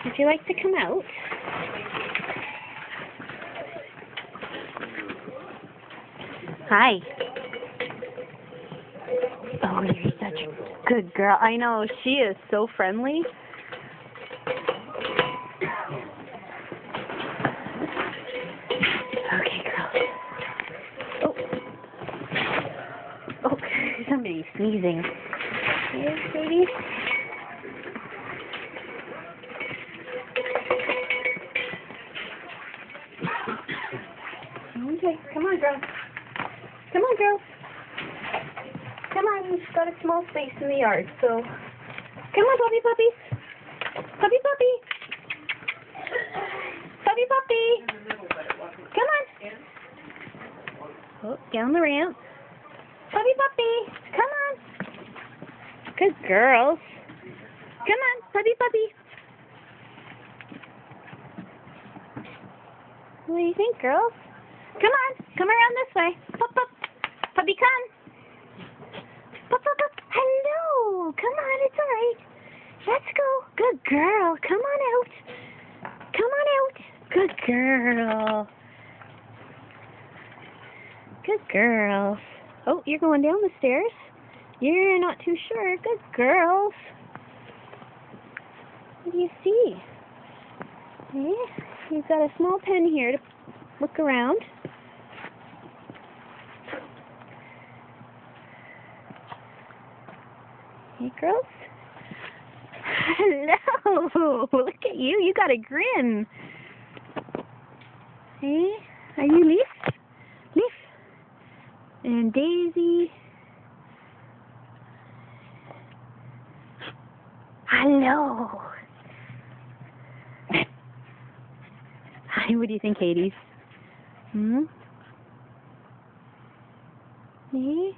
Would you like to come out? Hi. Oh, you're such a good girl. I know, she is so friendly. Okay, girl. Oh. Oh, somebody's sneezing. Here, sweetie. Okay, come on, girl. Come on, girl. Come on, we've got a small space in the yard, so... Come on, puppy puppies. Puppy puppy. Puppy puppy. Come on. Oh, down the ramp. Puppy puppy. Come on. Good girls. Come on, puppy puppy. What do you think, girls? Come on, come around this way. Pup, pup. Puppy, come. Pup, pup, pup. Hello. Come on, it's all right. Let's go. Good girl. Come on out. Come on out. Good girl. Good girls. Oh, you're going down the stairs? You're not too sure. Good girls. What do you see? Hey, you've got a small pen here to look around. Hey, girls. Hello. Look at you. You got a grin. Hey, are you Leaf? Leaf. And Daisy. Hello. Hi, what do you think, Hades? Hmm? Hey?